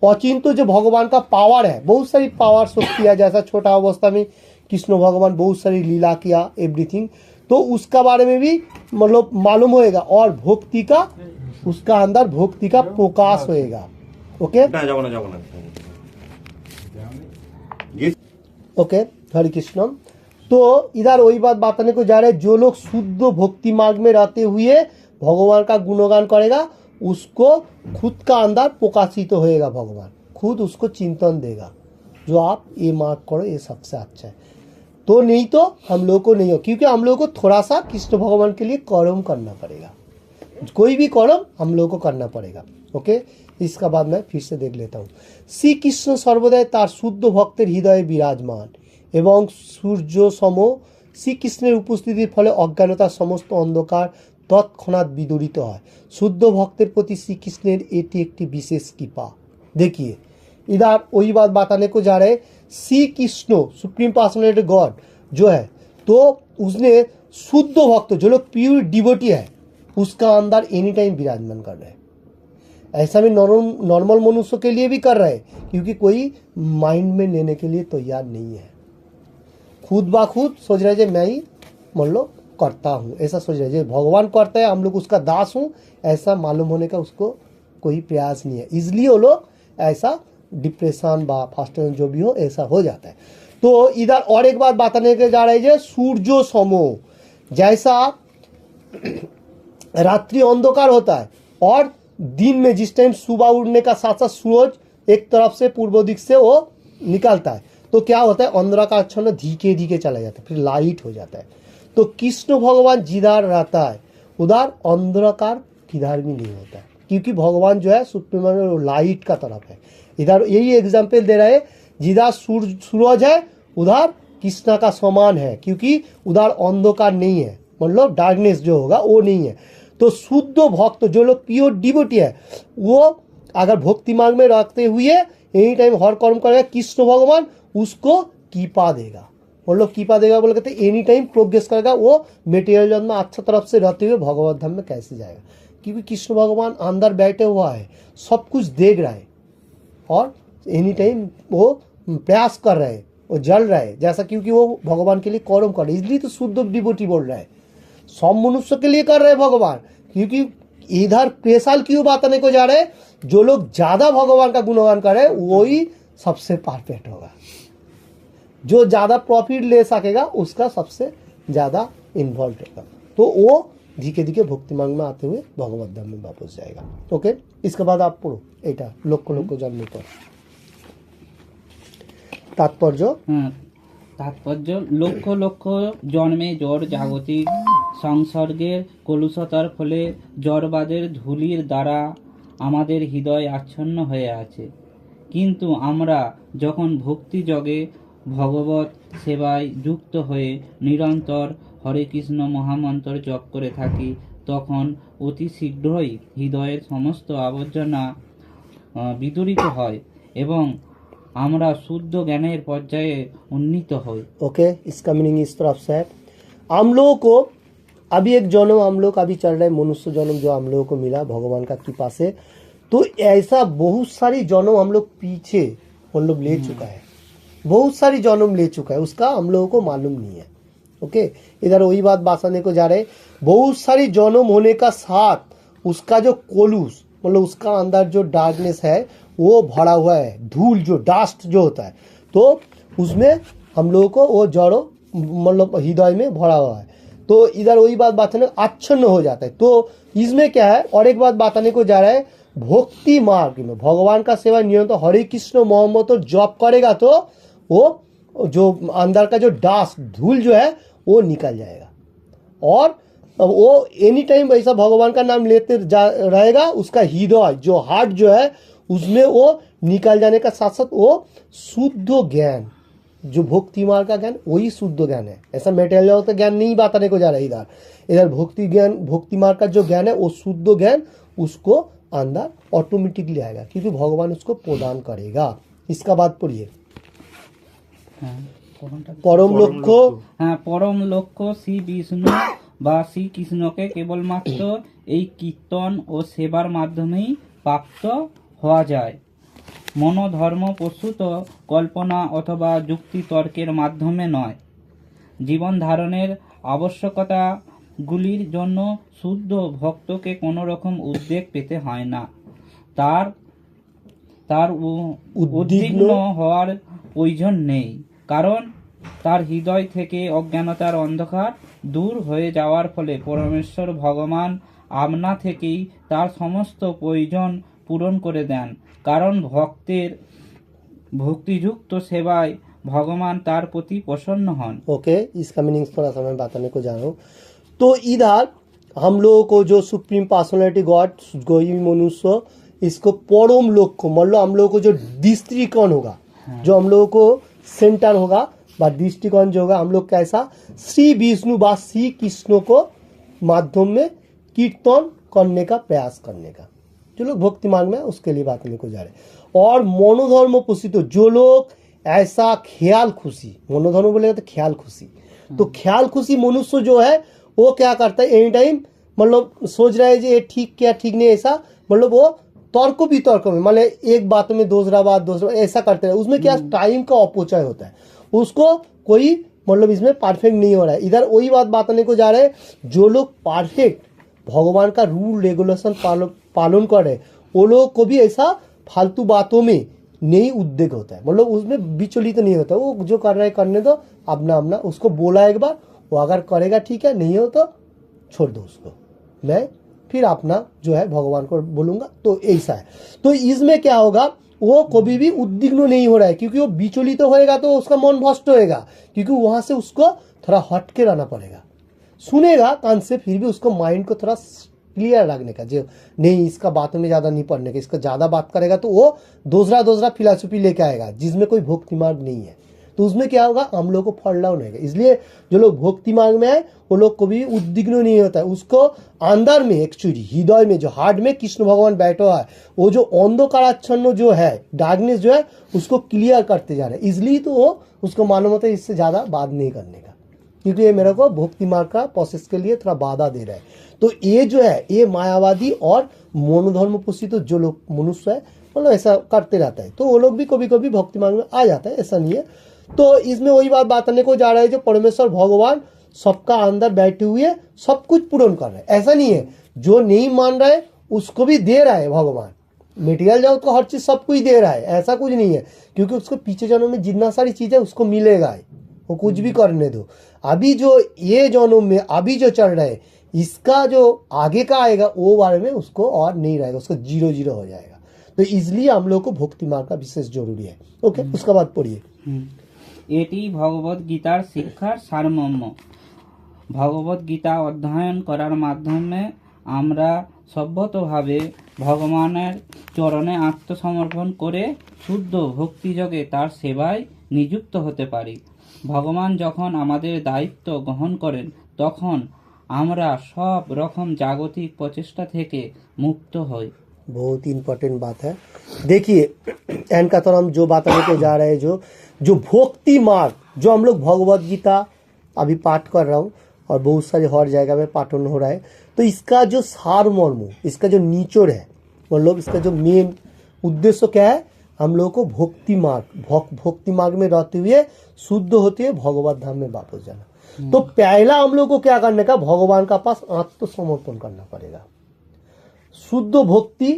Speaker 1: अचिंत जो भगवान का पावर है, बहुत सारी पावर शक्ति है, जैसा छोटा अवस्था में कृष्ण भगवान बहुत सारी लीला किया एवरीथिंग, तो उसका बारे में भी मतलब मालूम होएगा, और भक्ति का उसका अंदर भक्ति का प्रकाश होएगा। ओके ओके, हरे कृष्ण। तो इधर वही बात बताने को जा रहे हैं, जो लोग शुद्ध भक्ति मार्ग में रहते हुए भगवान का गुणगान करेगा, उसको खुद का अंदर प्रकाशित होएगा, भगवान खुद उसको चिंतन देगा, जो आप ये मार्ग करो ये सबसे अच्छा है। तो नहीं तो हम लोग को नहीं हो, क्योंकि हम लोग को थोड़ा सा कृष्ण भगवान के लिए कर्म करना पड़ेगा, कोई भी कर्म हम लोग को करना पड़ेगा। ओके, इसका बाद मैं फिर से देख लेता हूँ। श्री कृष्ण सर्वदाय तार शुद्ध भक्तेर हृदये विराजमान এবং সূর্য সম শ্রীকৃষ্ণের উপস্থিতির ফলে অজ্ঞানতার সমস্ত অন্ধকার তৎক্ষণাৎ বিদূরিত হয়। শুদ্ধ ভক্তের প্রতি শ্রীকৃষ্ণের এটি একটি বিশেষ কৃপা। देखिए इधर वही बात बताने को जा रहे, Shri Krishna supreme personality God जो है, तो उसने शुद्ध भक्त जो लोग प्योर डिवोटी है, उसका अंदर एनी टाइम विराजमान कर रहे हैं। ऐसा भी नॉर्मल मनुष्य के लिए भी कर रहे हैं, क्योंकि कोई माइंड में लेने के लिए तैयार नहीं है, खुद ब खुद सोच रहे हैं मैं ही मान लो करता हूँ, ऐसा सोच रहे हैं भगवान करता है, हम लोग उसका दास हूँ, ऐसा मालूम होने का उसको कोई प्रयास नहीं है। इसलिए वो लोग ऐसा डिप्रेशन बा फास्टेशन जो भी हो ऐसा हो जाता है। तो इधर और एक बात बताने के जा रहे हैं, सूर्यो समो, जैसा रात्रि अंधकार होता है और दिन में जिस टाइम सुबह उड़ने का साथ साथ सूरज एक तरफ से पूर्व दिख से वो निकलता है, तो क्या होता है अंधकार क्षण धीरे धीरे चला जाता है, फिर लाइट हो जाता है। तो कृष्ण भगवान जिधर रहता है उधर अंधकार किधर भी नहीं होता है, क्योंकि भगवान जो है सुप्रीम लाइट का तरफ है। इधर यही एग्जाम्पल दे रहे हैं, जिधर सूरज है उधर कृष्ण का समान है, क्योंकि उधर अंधकार नहीं है, मतलब डार्कनेस जो होगा वो नहीं है। तो शुद्ध भक्त जो लोग प्योर डिवोटी है, वो अगर भक्ति मार्ग में रखते हुए एनी टाइम हर कर्म करेगा, कृष्ण भगवान उसको कृपा देगा, मतलब कृपा देगा बोले कहते एनी टाइम प्रोग्रेस करेगा, वो मेटेरियल जन्म में अच्छा तरफ से रहते हुए भगवत धाम में कैसे जाएगा, क्योंकि कृष्ण भगवान अंदर बैठे हुआ है, सब कुछ देख रहा है और एनी टाइम वो प्रयास कर रहे हैं, वो जल रहा है जैसा, क्योंकि वो भगवान के लिए कर्म कर रहे हैं, इसलिए तो शुद्ध डिवोटी बोल रहा है, सब मनुष्य के लिए कर रहे हैं भगवान। क्योंकि इधर स्पेशल क्यों बताने को जा रहे हैं, जो लोग ज्यादा भगवान का गुणगान करे वही सबसे परफेक्ट होगा, जो ज्यादा प्रॉफिट ले सकेगा उसका सबसे ज्यादा इन्वॉल्व रहेगा, तो वो धीरे धीरे भक्ति मार्ग में आते हुए भगवत धाम में वापस जाएगा। ओके, इसके बाद आप पढ़ो এটা লক্ষ লক্ষ জন্মের পর তাৎপর্য।
Speaker 5: তাৎপর্য লক্ষ লক্ষ জন্মে জড় জাগতিক সংসর্গের কলুষতার ফলে জড়বাদের ধূলির দ্বারা আমাদের হৃদয় আচ্ছন্ন হয়ে আছে, কিন্তু আমরা যখন ভক্তিযোগে ভগবত সেবায় যুক্ত হয়ে নিরন্তর হরে কৃষ্ণ মহামন্ত্র জপ করে থাকি, তখন অতি শীঘ্রই হৃদয়ের সমস্ত আবর্জনা বিদূরিত হয় এবং আমরা শুদ্ধ জ্ঞানের পর্যায়ে উন্নীত হই।
Speaker 1: ओके, इसका मीनिंग इस तरफ से है, हम लोगों को अभी एक जन्म हम लोग अभी चल रहा है, मनुष्य जन्म जो हम लोगों को मिला भगवान का कृपा से। तो ऐसा बहुत सारी जन्म हम लोग पीछे मतलब ले चुका है, बहुत सारी जन्म ले चुका है, उसका हम लोगों को मालूम नहीं है। ओके, इधर वही बात बताने को जा रहे, बहुत सारी जन्म होने का साथ उसका जो कोलूस मतलब उसका अंदर जो डार्कनेस है वो भरा हुआ है, धूल जो डस्ट जो होता है, तो उसमें हम लोगों को वो जड़ो मतलब हृदय में भरा हुआ है। तो इधर वही बात बताने आच्छन्न हो जाता है। तो इसमें क्या है, और एक बात बताने को जा रहा है, भक्ति मार्ग में भगवान का सेवा निरंतर हरे कृष्ण मोहम्मद तो जॉब करेगा तो वो जो अंदर का जो डस्ट धूल जो है वो निकल जाएगा, और वो एनी टाइम वैसा भगवान का नाम लेते रहेगा, उसका हृदय जो हार्ट जो है उसमें वो निकल जाने का साथ साथ वो शुद्ध ज्ञान जो भक्ति मार्ग का ज्ञान वही शुद्ध ज्ञान है, ऐसा मेटेरियल का ज्ञान नहीं बताने को जा रहा है। इधर भक्ति ज्ञान भक्ति मार्ग का जो ज्ञान है वो शुद्ध ज्ञान उसको अंदर ऑटोमेटिकली आएगा क्योंकि भगवान उसको प्रदान करेगा। इसका बात पढ़िए, परम लक्ष्य,
Speaker 5: হ্যাঁ, পরম লক্ষ্য শ্রী বিষ্ণু বা শ্রীকৃষ্ণকে কেবলমাত্র এই কীর্তন ও সেবার মাধ্যমেই প্রাপ্ত হওয়া যায়। মনোধর্ম প্রস্তুত কল্পনা অথবা যুক্তি তর্কের মাধ্যমে নয়। জীবন ধারণের আবশ্যকতাগুলির জন্য শুদ্ধ ভক্তকে কোনো রকম উদ্বেগ পেতে হয় না। তার তার উদ্বিগ্ন হওয়ার প্রয়োজন নেই, কারণ তার হৃদয় থেকে অজ্ঞানতার অন্ধকার দূর হয়ে যাওয়ার ফলে পরমেশ্বর ভগবান আপনা থেকেই তার সমস্ত প্রয়োজন পূরণ করে দেন, কারণ ভক্তের ভক্তিযুক্ত সেবায় भगवान तार प्रति प्रसन्न हन।
Speaker 1: ओके, इसका मीनिंग थोड़ा सा मैं बताने को जा रहा हूँ। तो इधर हम लोगों को जो सुप्रीम पर्सनालिटी गॉड गोई मनुष्य इसको परम लक्ष्य मतलब हम लोगों को जो दृष्टिकोण होगा, जो हम लोगों को सेंटर होगा व दृष्टिकोण जो होगा, हम लोग कैसा श्री विष्णु व श्री कृष्ण को माध्यम में कीर्तन करने का प्रयास करने का, जो लोग भक्ति मार्ग में उसके लिए बात करने को जा रहे। और मनोधर्म पोषित जो लोग ऐसा ख्याल खुशी, मनोधर्म बोलेगा तो ख्याल खुशी, तो ख्याल खुशी मनुष्य जो है वो क्या करता है, एनी टाइम मतलब सोच रहा है ये ठीक क्या ठीक नहीं, ऐसा मतलब वो तर्क वितर्क में मतलब एक बात में दूसरा बात ऐसा करते रहे, उसमें क्या टाइम का अपचय होता है, उसको कोई मतलब इसमें परफेक्ट नहीं हो रहा है। इधर वही बात बताने को जा रहे हैं, जो लोग परफेक्ट भगवान का रूल रेगुलेशन पालन कर रहे वो लोग को भी ऐसा फालतू बातों में नहीं उद्वेग होता है, मतलब उसमें विचलित नहीं होता, वो जो कर रहा है करने दो, अपना अपना उसको बोला एक बार, वो अगर करेगा ठीक है, नहीं हो तो छोड़ दो उसको, मैं फिर अपना जो है भगवान को बोलूँगा। तो ऐसा है। तो इसमें क्या होगा, वो कभी भी उद्विग्न नहीं हो रहा है क्योंकि वो विचलित तो होएगा तो उसका मन भ्रष्ट होएगा, क्योंकि वहाँ से उसको थोड़ा हट के रहना पड़ेगा, सुनेगा कान से फिर भी उसको माइंड को थोड़ा क्लियर रखने का, जो नहीं इसका बातों में ज़्यादा नहीं पढ़ने का, इसका ज़्यादा बात करेगा तो वो दूसरा फिलासफी लेके आएगा जिसमें कोई भक्ति मार्ग नहीं है, तो उसमें क्या होगा, हम लोग को फॉल डाउन होगा। इसलिए जो लोग भक्ति मार्ग में है वो लोग को भी उद्विग्न नहीं होता है, उसको अंदर में एक्चुअली हृदय में जो हार्ट में कृष्ण भगवान बैठा हुआ है, वो जो अंधकाराच्छन्न जो है डार्कनेस जो है उसको क्लियर करते जा रहे हैं, इसलिए तो वो उसको मालूम होता है इससे ज़्यादा बात नहीं करने का, क्योंकि ये मेरे को भक्ति मार्ग का प्रोसेस के लिए थोड़ा बाधा दे रहा है। तो ये जो है ये मायावादी और मनोधर्म पोषित जो लोग मनुष्य है मतलब ऐसा करते रहता है, तो वो लोग भी कभी कभी भक्ति मार्ग में आ जाता है, ऐसा नहीं है। तो इसमें वही बात बताने को जा रहा है, जो परमेश्वर भगवान सबका अंदर बैठे हुए सब कुछ पूर्ण कर रहे हैं, ऐसा नहीं है जो नहीं मान रहा है उसको भी दे रहा है भगवान, मेटीरियल जगत को हर चीज सब कुछ दे रहा है, ऐसा कुछ नहीं है, क्योंकि उसको पीछे जन्म में जितना सारी चीज है उसको मिलेगा, वो कुछ भी करने दो। अभी जो ये जन्म में अभी जो चल रहा है इसका जो आगे का आएगा वो बारे में उसको और नहीं रहेगा, उसको 0-0 हो जाएगा। तो इसलिए हम लोग को भक्ति मार्ग का विशेष जरूरी है। ओके, उसका बाद पढ़िए।
Speaker 5: এটি ভগবত গীতার শিক্ষার সারমর্ম। ভগবত গীতা অধ্যয়ন করার মাধ্যমে আমরা সভ্যতভাবে ভগবানের চরণে আত্মসমর্পণ করে শুদ্ধ ভক্তিযোগে তার সেবায় নিযুক্ত হতে পারি। ভগবান যখন আমাদের দায়িত্ব গ্রহণ করেন তখন আমরা সব রকম জাগতিক প্রচেষ্টা থেকে মুক্ত হই।
Speaker 1: बहुत ही इम्पोर्टेंट बात है। देखिए एंड का तरह हम जो बताने को जा रहे हैं, जो भक्ति मार्ग, जो हम लोग भगवत गीता अभी पाठ कर रहा हूँ और बहुत सारे हर जगह में पाठन हो रहा है, तो इसका जो सार मर्म, इसका जो निचोड़ है, मतलब इसका जो मेन उद्देश्य क्या है, हम लोग को भक्ति मार्ग, भक्ति मार्ग में रहते हुए शुद्ध होते हुए भगवत धाम में वापस जाना। तो पहला हम लोग को क्या करने का, भगवान का पास आत्मसमर्पण करना पड़ेगा। शुद्ध भक्ति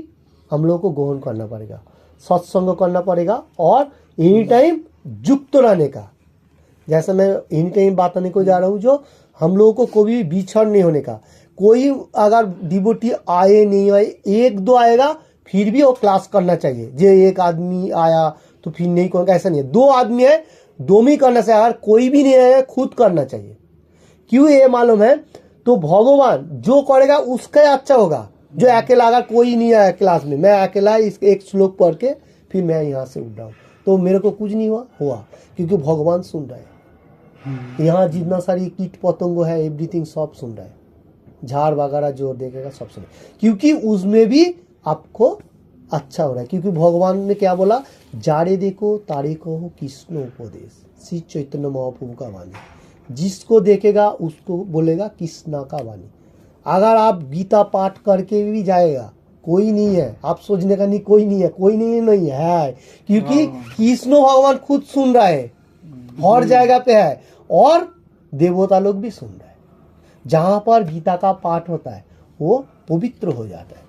Speaker 1: हम लोग को ग्रहण करना पड़ेगा, सत्संग करना पड़ेगा और एनी टाइम युक्त रहने का। जैसे मैं एनी टाइम बताने को जा रहा हूँ, जो हम लोगों को कभी बिछड़ नहीं होने का। कोई अगर डिवोटी आए नहीं आए, एक दो आएगा फिर भी वो क्लास करना चाहिए। जे एक आदमी आया तो फिर नहीं करना, ऐसा नहीं है। दो आदमी है, दो में करना चाहिए। अगर कोई भी नहीं आया खुद करना चाहिए। क्यों ये मालूम है, तो भगवान जो करेगा उसका ही अच्छा होगा। जो अकेला, अगर कोई नहीं आया क्लास में, मैं अकेला इस एक श्लोक पढ़ के फिर मैं यहाँ से उठ रहा हूँ, तो मेरे को कुछ नहीं हुआ क्योंकि भगवान सुन रहा है। यहाँ जितना सारी कीट पतंग है, एवरीथिंग सब सुन रहा है। झाड़ वगैरह जो देखेगा सब सुन, क्योंकि उसमें भी आपको अच्छा हो रहा है। क्योंकि भगवान ने क्या बोला, जाड़े देखो तारे कहो कृष्ण उपदेश, श्री चैतन्य महाप्रभु का वाणी। जिसको देखेगा उसको बोलेगा कृष्णा का वाणी। अगर आप गीता पाठ करके भी जाएगा, कोई नहीं है, आप सोचने का नहीं कोई नहीं है, कोई नहीं है, क्योंकि कृष्ण भगवान खुद सुन रहा है, हर जगह पे है और देवता लोग भी सुन रहे हैं। जहां पर गीता का पाठ होता है वो पवित्र हो जाता है।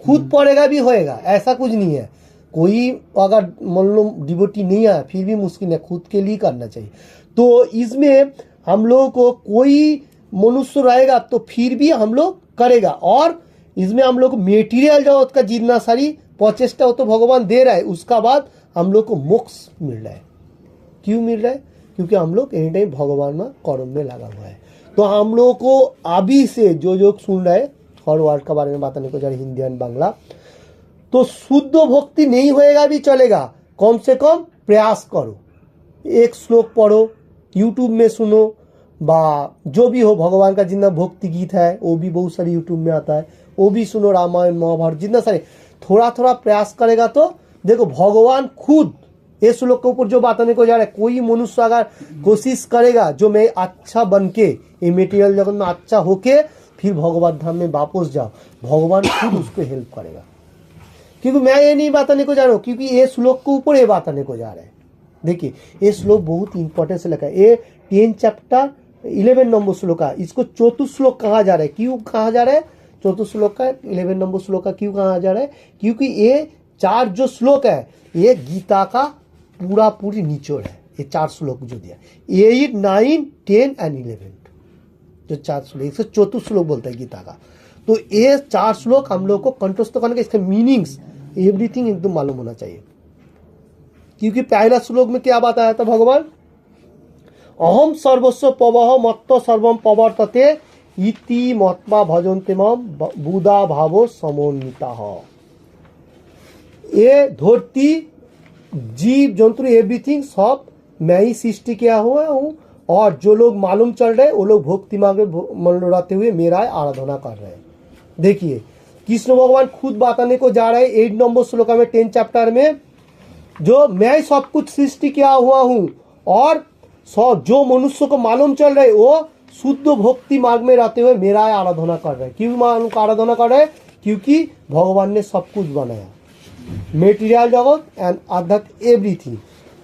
Speaker 1: खुद पढ़ेगा भी होएगा, ऐसा कुछ नहीं है। कोई अगर मान लो डिवोटी नहीं आया फिर भी मुश्किल है, खुद के लिए करना चाहिए। तो इसमें हम लोगों को कोई मनुष्य रहेगा तो फिर भी हम लोग करेगा। और इसमें हम लोग मेटीरियल जो उसका जितना सारी प्रचेष्टा हो तो भगवान दे रहा है, उसका बाद हम लोग को मोक्ष मिल रहा है। क्यों मिल रहा है, क्योंकि हम लोग एनी टाइम भगवान में कर्म में लगा हुआ है। तो हम लोग को अभी से जो सुन रहे हैं, हर वर्ड का बारे में बताने को जा रहे, हिंदी एंड बांग्ला, तो शुद्ध भक्ति नहीं होएगा भी चलेगा, कम से कम प्रयास करो। एक श्लोक पढ़ो, यूट्यूब में सुनो, बा जो भी हो, भगवान का जितना भक्ति गीत है वो भी बहुत सारी यूट्यूब में आता है, वो भी सुनो। रामायण महाभारत जितना सारे, थोड़ा थोड़ा प्रयास करेगा तो देखो भगवान खुद ये श्लोक के ऊपर जो बताने को जा रहा है, कोई मनुष्य अगर कोशिश करेगा जो मैं अच्छा बन के ये मेटीरियल जगत में अच्छा होके फिर भगवत धाम में वापस जाओ, भगवान खुद उसको हेल्प करेगा। क्योंकि मैं ये नहीं बताने को जा रहा हूँ, क्योंकि ये श्लोक के ऊपर ये बताने को जा रहा है। देखिए ये श्लोक बहुत इंपॉर्टेंट से लिखा है, ये 10 चैप्टर 11 नंबर श्लोक है। इसको चतुर्थ श्लोक कहा जा रहा है। क्यों कहा जा रहा है चतुर्थ श्लोक का, 11 नंबर श्लोक का क्यों कहा जा रहा है, क्योंकि ये 4 जो श्लोक है ये गीता का पूरी निचोड़ है। ये 4 श्लोक जो दिया 8, 9, 10 एंड 11 जो 4 श्लोक, इसको चतुर्थ श्लोक बोलता है गीता का। तो ये 4 श्लोक हम लोग को कंठस्थ करने का, इसका मीनिंग्स एवरीथिंग एकदम मालूम होना चाहिए। क्योंकि पहला श्लोक में क्या बताया था भगवान, अहम सर्वस्व पवह मत्त सर्वम पवर्तते इति मत्वा भजन्ते मम बुधा भावो समन्विता। ये धरती जीव जंतु एवरीथिंग सब मैं ही सृष्टि किया हुआ हूँ, और जो लोग मालूम चल रहे वो लोग भक्ति मार्ग में मन लौटाते हुए मेरा आराधना कर रहे हैं। देखिए कृष्ण भगवान खुद बताने को जा रहे हैं 8 नंबर श्लोक में 10 चैप्टर में, जो मैं सब कुछ सृष्टि किया हुआ हूँ और सब जो मनुष्य को मालूम चल रहा है वो शुद्ध भक्ति मार्ग में रहते हुए मेरा आराधना कर रहे हैं। क्यों आराधना कर रहे हैं, क्योंकि भगवान ने सब कुछ बनाया, मेटीरियल जगत एंड आध्यात्म एवरीथिंग।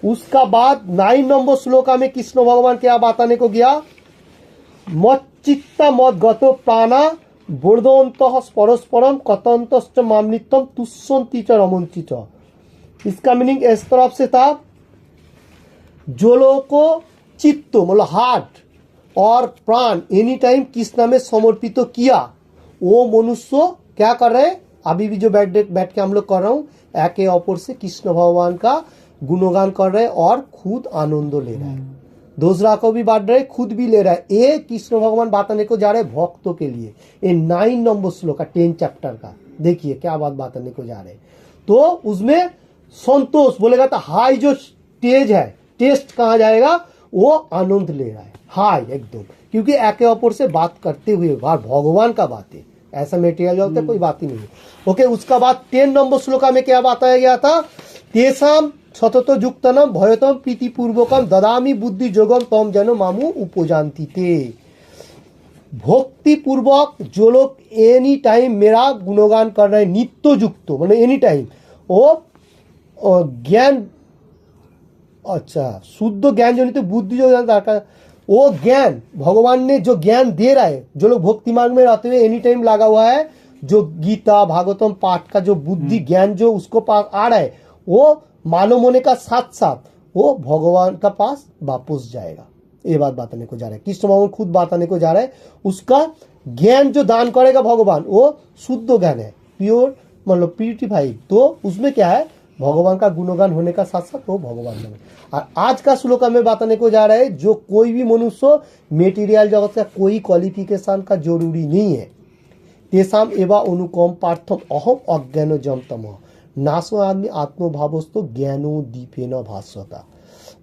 Speaker 1: उसका बाद 9 नंबर श्लोका में कृष्ण भगवान क्या बताने को गया, मच्चित्ता मत गतो प्राणा बोर्दंतः परस्परम कतंतश्च मामनित्यम तुष्यन्ति च रमन्ति च। इसका मीनिंग इस तरफ से था, जो लोगों को चित्त मतलब हार्ट और प्राण एनी टाइम कृष्ण में समर्पित किया, वो मनुष्य क्या कर रहे हैं, अभी भी जो बैठ के हम लोग कर रहा हूँ, एके अपर से कृष्ण भगवान का गुणगान कर रहे हैं और खुद आनंद ले रहे हैं, दूसरा को भी बांट रहे, खुद भी ले रहा है। ये कृष्ण भगवान बताने को जा रहे हैं भक्तों के लिए। ये 9 नंबर श्लोक का 10 चैप्टर का देखिए क्या बात बताने को जा रहे हैं। तो उसमें संतोष बोलेगा तो हाई जो स्टेज है, टेस्ट कहा जाएगा, वो आनंद ले रहा है, हाई एकदम, क्योंकि एके अपर से बात करते हुए भगवान का बात है, ऐसा मेटेरियल जगत है कोई बात ही नहीं है। ओके, उसका बाद 10 नंबर श्लोका में क्या बताया गया था? तेसाम सतत युक्तनम भयतम प्रीतिपूर्वकम ददामी बुद्धि जोगम तम जन मामू उपजानती थे। भक्ति पूर्वक जो लोग एनी टाइम मेरा गुणगान कर रहे हैं, नित्य युक्त मतलब एनी टाइम, वो ज्ञान, अच्छा शुद्ध ज्ञान जो नहीं तो बुद्धि जो ज्ञान, वो ज्ञान भगवान ने जो ज्ञान दे रहा है, जो लोग भक्ति मार्ग में रहते हुए एनी टाइम लगा हुआ है, जो गीता भागवतम पाठ का जो बुद्धि ज्ञान जो उसको पास आ रहा है, वो मालूम होने का साथ साथ वो भगवान का पास वापस जाएगा। ये बात बताने को जा रहा है, कृष्ण भगवान खुद बताने को जा रहा है। उसका ज्ञान जो दान करेगा भगवान वो शुद्ध ज्ञान है, प्योर मतलब प्यूरिफाइड, तो उसमें क्या है भगवान का गुणगान होने का साथ साथ वो भगवान में। और आज का श्लोक में बताने को जा रहा है जो कोई भी मनुष्य मेटीरियल जगत का कोई क्वालिफिकेशन का जरूरी नहीं है। तेसाम एवं अनुकम पार्थम अहम अज्ञान जमतम नासो आदमी आत्मभावस्तो ज्ञानो दीपेन भास्वता।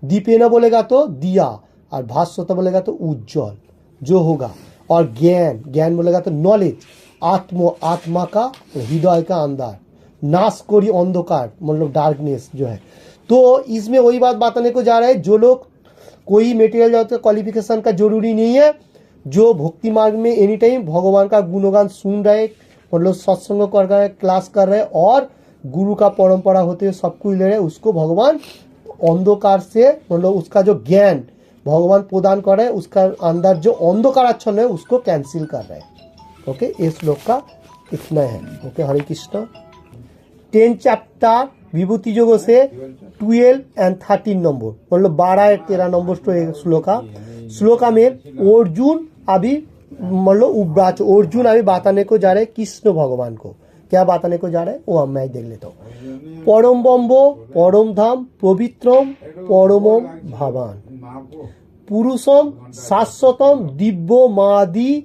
Speaker 1: दीपेन बोलेगा तो दिया, और भास्वता बोलेगा तो उज्जवल जो होगा, और ज्ञान, ज्ञान बोलेगा तो नॉलेज, आत्मा का हृदय का अंदर नाश करी अंधकार मतलब डार्कनेस जो है। तो इसमें वही बात बताने को जा रहा है, जो लोग कोई मेटेरियल जगत का क्वालिफिकेशन का जरूरी नहीं है, जो भक्ति मार्ग में एनी टाइम भगवान का गुणगान सुन रहे, मतलब सत्संग कर रहे, क्लास कर रहे, और गुरु का परंपरा होते हुए सब कुछ ले रहे, उसको भगवान अंधकार से मतलब उसका जो ज्ञान भगवान प्रदान कर रहे हैं, उसका अंदर जो अंधकार आच्छन्न है उसको कैंसिल कर रहे हैं। ओके, इस श्लोक का इतना है। ओके, हरे कृष्ण। 10 चैप्टर विभूति जोगों से 12 एंड 13 नंबर मतलब 12 और 13 नंबर श्लोका में अर्जुन अभी मतलब उब्राच अर्जुन अभी बताने को जा रहे हैं कृष्ण भगवान को। क्या बताने को जा रहे हैं वो मैं देख लेता हूँ। परम बम्बो परम धाम पवित्रम परमम भावान पुरुषम शाश्वतम दिव्यो मादि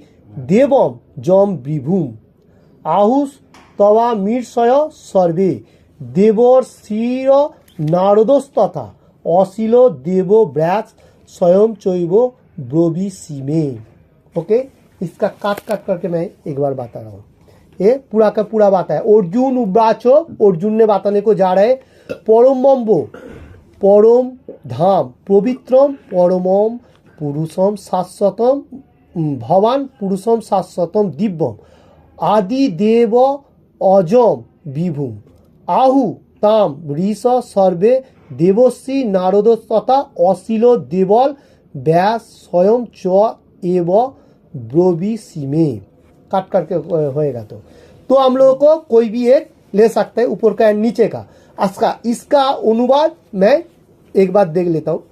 Speaker 1: देवम जम विभुम आहुष तवा मीर्षय सर्वे देवर शिर नारदस्तथा अशिलो देवो व्यास स्वयं चैव ब्रोवी सीमे। ओके, इसका काट काट करके मैं एक बार बता रहा हूँ, ये पूरा का पूरा बात है। अर्जुन उब्राचो, अर्जुन ने बताने को जा रहे परम बम्बो परम धाम पवित्रम परमम पुरुषम शाश्वतम भवान पुरुषम शाश्वतम दिव्यम आदि देव अजम विभुम आहु ताम ऋष सर्वे देवश्री नारद तथा अशिलो देवल व्यास स्वयं च एव ब्रोवी सीमे। काट करके होएगा तो हम लोगों को कोई भी एक ले सकते हैं, ऊपर का नीचे का। इसका अनुवाद मैं एक बात देख लेता हूँ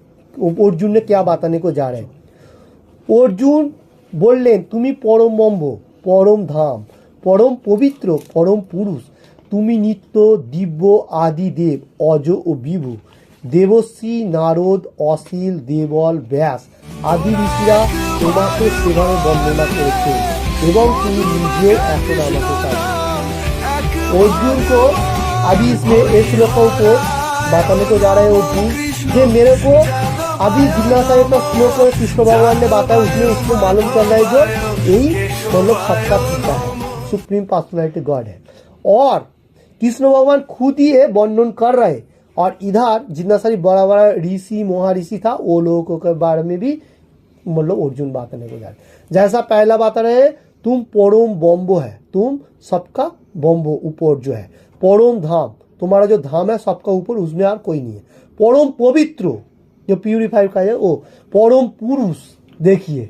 Speaker 1: अर्जुन ने क्या बताने को जा रहे हैं। अर्जुन बोललें तुमी परम बम्ब परम धाम परम पवित्र परम पुरुष तुमी नित्य दिव्य आदि देव अज ও বিভু দেবশ্রী নারদ অশিল দেবল ব্যাস আদি ঋষিরা তোমাকে সেভাবে বন্দনা করেছে এবং তুমি নিজে এখন আমাকে চাইছো। अर्जुन को अभी इसमें एक श्लोक को बताने को जा रहे हैं अर्जुन कि मेरे को अभी जिज्ञासा का श्लोक कृष्ण भगवान ने बताया उसमें उसको मालूम चल रहा है जो यही मतलब सबका पिता है, सुप्रीम पर्सनैलिटी गॉड है, और कृष्ण भगवान खुद ही ये वर्णन कर रहे। और इधर जितना सारी बड़ा बड़ा ऋषि महाऋषि था वो लोगों के बारे में भी मतलब अर्जुन बताने को जा रहे। जैसा पहला बता रहे तुम परम बम्बो है, तुम सबका बम्बो ऊपर जो है, परम धाम तुम्हारा जो धाम है सबका ऊपर, उसमें और कोई नहीं है, परम पवित्र जो प्यूरिफाइड का है वो, परम पुरुष देखिए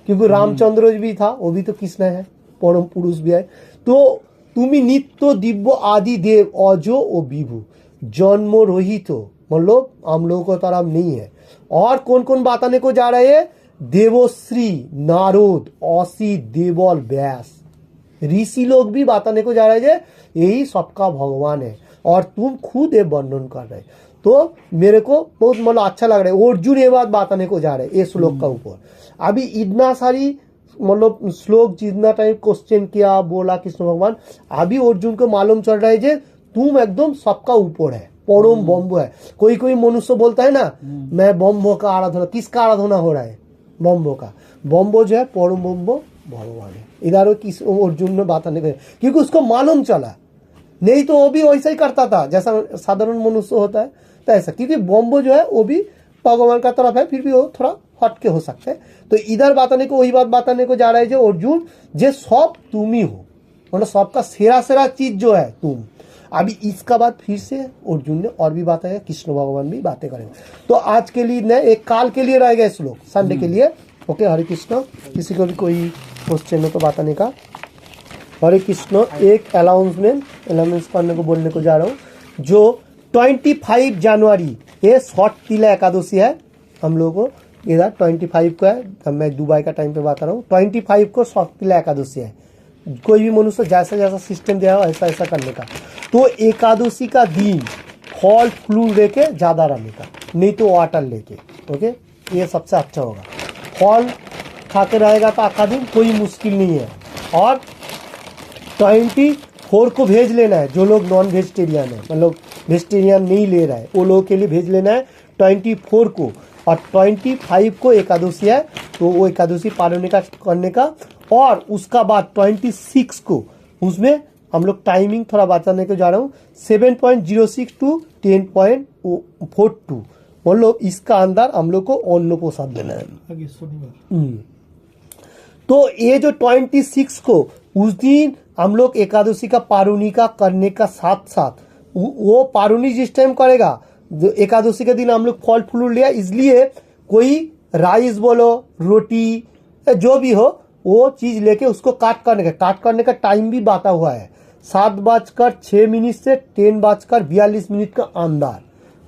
Speaker 1: क्योंकि रामचंद्र भी था वो भी तो कृष्ण है, परम पुरुष भी है। तो तुमी नित्य दिव्य आदि देव अजो ओ विभु जन्म रहित मतलब हम लोगों को तरफ नहीं है। और कौन कौन बताने को जा रहे हैं देवश्री नारद असी देवल व्यास ऋषि लोग भी बताने को जा रहे हैं यही सबका भगवान है और तुम खुद ये वर्णन कर रहे। तो मेरे को बहुत मतलब अच्छा लग रहा है अर्जुन ये बात बताने को जा रहे हैं ये श्लोक का ऊपर। अभी इतना सारी मतलब श्लोक जितना टाइम क्वेश्चन किया बोला कृष्ण भगवान, अभी अर्जुन को मालूम चल रहा है जे तुम एकदम सबका ऊपर है, परम बम्ब है। कोई कोई मनुष्य बोलता है ना मैं बम्ब का आराधना, किसका आराधना हो रहा है बम्बो का। बम्बो जो है परम बम्बो भगवान है। इधर किस अर्जुन ने बात नहीं, क्योंकि उसको मालूम चला, नहीं तो वो भी वैसा ही करता था जैसा साधारण मनुष्य होता है, तो ऐसा। क्योंकि बम्बो जो है वो भी भगवान का तरफ है, फिर भी वो थोड़ा हटके हो सकते हैं। तो इधर बताने को वही बात बताने को जा रहा है जो अर्जुन, जे सब तुम ही हो, मतलब सबका सेरा सेरा चीज जो है तुम। अभी इसका बाद फिर से अर्जुन ने और भी बातें, कृष्ण भगवान भी बातें करेंगे। तो आज के लिए न एक काल के लिए रह गए श्लोक, संडे के लिए। ओके, हरे कृष्ण। किसी को भी कोई क्वेश्चन है तो बताने का। हरे कृष्ण। एक अनाउंसमेंट करने को बोलने को जा रहा हूँ। जो 25 जनवरी ये शॉर्ट तिला एकादशी है हम लोगों को, इधर 25 को है, मैं दुबई का टाइम पे बात कर रहा हूँ। 25 को शॉर्ट तिला एकादशी है। कोई भी मनुष्य जैसा जैसा सिस्टम दिया हो ऐसा ऐसा करने का। तो एकादशी का दिन फल फ्लूड लेके ज़्यादा रहने का, नहीं तो वाटर लेके। ओके, ये सबसे अच्छा होगा। फल खाते रहेगा तो आखा दिन कोई मुश्किल नहीं है। और 24 को भेज लेना है, जो लोग नॉन वेजिटेरियन है, मतलब वेजिटेरियन नहीं ले रहा है, वो लोगों के लिए भेज लेना है 24 को। और 25 को एकादशी है, तो वो एकादशी पालन का करने का। और उसका बाद 26 को उसमें हम लोग टाइमिंग थोड़ा बताने को जा रहा हूँ, 7.06 टू 10.42, मतलब इसका अंदर हम लोग को अन्न प्रसाद देना है।
Speaker 6: आगे शनिवार।
Speaker 1: तो ये जो 26 को उस दिन हम लोग एकादशी का पारुणिका करने का साथ साथ, वो पारुणी जिस टाइम करेगा, जो एकादशी के दिन हम लोग फल फ्लूड लिया, इसलिए कोई राइस बोलो, रोटी, जो भी हो वो चीज लेके उसको काट करने का टाइम भी बांटा हुआ है, 7:06 से 10:42 का अंदर,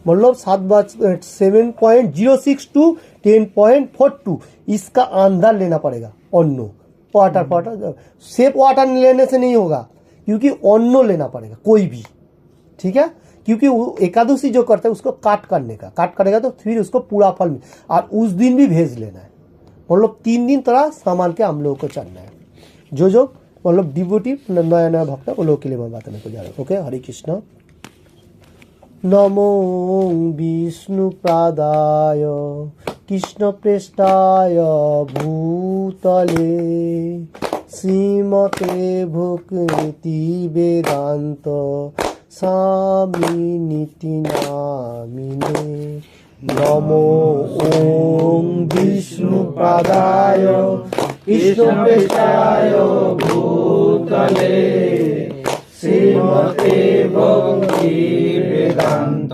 Speaker 1: मतलब 7:06 टू 10.42 इसका अंदर लेना पड़ेगा। अन्न वाटर सिर्फ वाटर लेने से नहीं होगा, क्योंकि अन्न लेना पड़ेगा कोई भी, ठीक है। क्योंकि वो एकादशी जो करता है उसको काट करेगा तो फिर उसको पूरा फल में, और उस दिन भी भेज लेना है, मतलब 3 दिन तरह संभाल के हम लोगों को चलना है। जो मतलब डिवोटी नया भक्त वो लोग के लिए मैं बताने को जा रहा हूँ। ओके, हरे कृष्ण। नमो विष्णु पादाय कृष्ण प्रेष्ठाय भूतले श्रीमते भक्ति वेदांत स्वामी नीति नामिने। नमो ओम विष्णु पादाय कृष्ण प्रेष्ठाय भूतले श्रीमते भक्ति वेदांत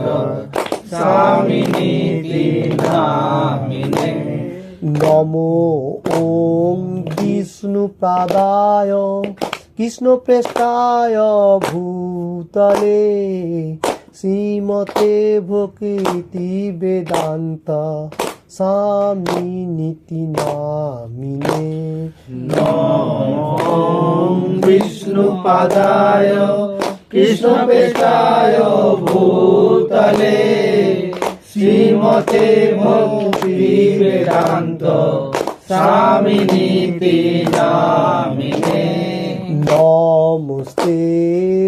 Speaker 1: स्वामी नीति नामिने। नमो ओम विष्णु पादाय कृष्ण प्रेष्ठाय भूतले श्रीमते भक्ति वेदांत स्वामी नीति नामिने।
Speaker 7: नमो विष्णु पादाय कृष्ण प्रेष्ठाय भूतले श्रीमते भक्ति वेदांत स्वामी नीति नामिने।
Speaker 1: नमस्ते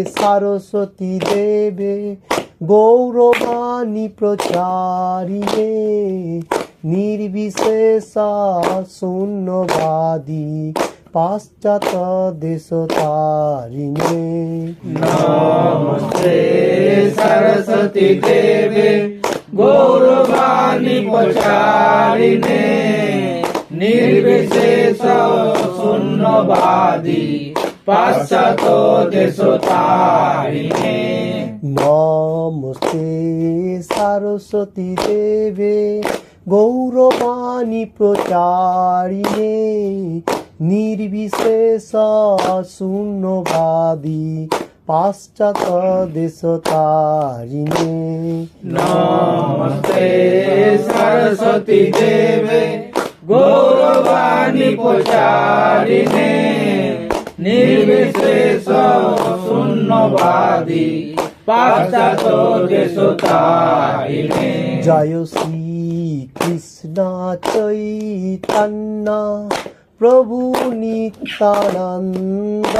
Speaker 1: सरस्वती देवे गौरवाणी प्रचारिणे निर्विशेष शून्यवादी पाश्चात्य देशतारिणे।
Speaker 7: नमस्ते सरस्वती देवे गौरवाणी प्रचारिणे निर्विशेष शून्यवादी पाश्चात्य देशतारिणे।
Speaker 1: नमस्ते सरस्वती देवे गौरवाणी प्रचारिणे निर्विशेष शून्यवादी पाश्चात्य देशतारिणे।
Speaker 7: नमस्ते सरस्वती देवे गौरवाणी प्रचारिणे निर्विशेष शून्यवादी पाश्चात्य देशतारिणे।
Speaker 1: जय श्री कृष्ण चैतन्य प्रभु नित्यानंद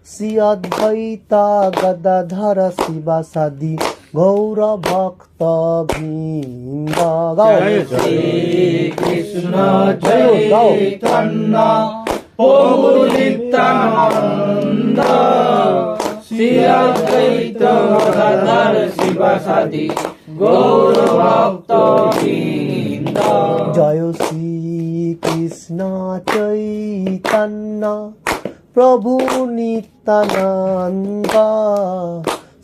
Speaker 1: श्री अद्वैता गदाधर शिवासादि গৌর ভক্ত বৃন্দ গাও
Speaker 7: শ্রী কৃষ্ণ
Speaker 1: গাও
Speaker 7: চৈতন্য প্রভু নিত্যানন্দ শ্রী অদ্বৈত গদাধর শিবাসাদি গৌর ভক্ত বৃন্দ
Speaker 1: জয় শ্রী কৃষ্ণ চৈতন্য প্রভু নিত্যানন্দ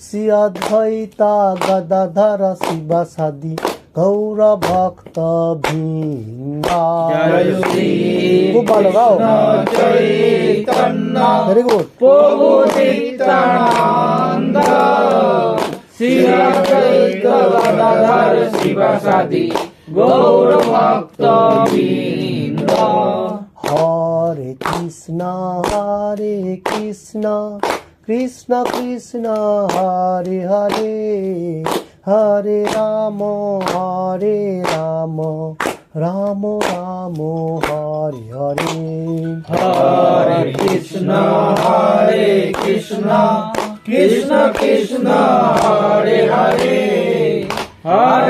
Speaker 1: শ্রী অদ্বৈত গদাধর শিবাসাদি গৌর ভক্ত বৃন্দ
Speaker 7: জয় শ্রী
Speaker 1: খুব ভালো গাও
Speaker 7: চৈতন্য
Speaker 1: ভেরি গুড
Speaker 7: প্রভু নিত্যানন্দ শ্রী অদ্বৈত গদাধর শিবাসাদি গৌর ভক্ত বৃন্দ
Speaker 1: হরে কৃষ্ণ কৃষ্ণ কৃষ্ণ হরে হরে হরে রাম রাম রাম হরে হরে
Speaker 7: হরে কৃষ্ণ কৃষ্ণ কৃষ্ণ হরে হরে হরে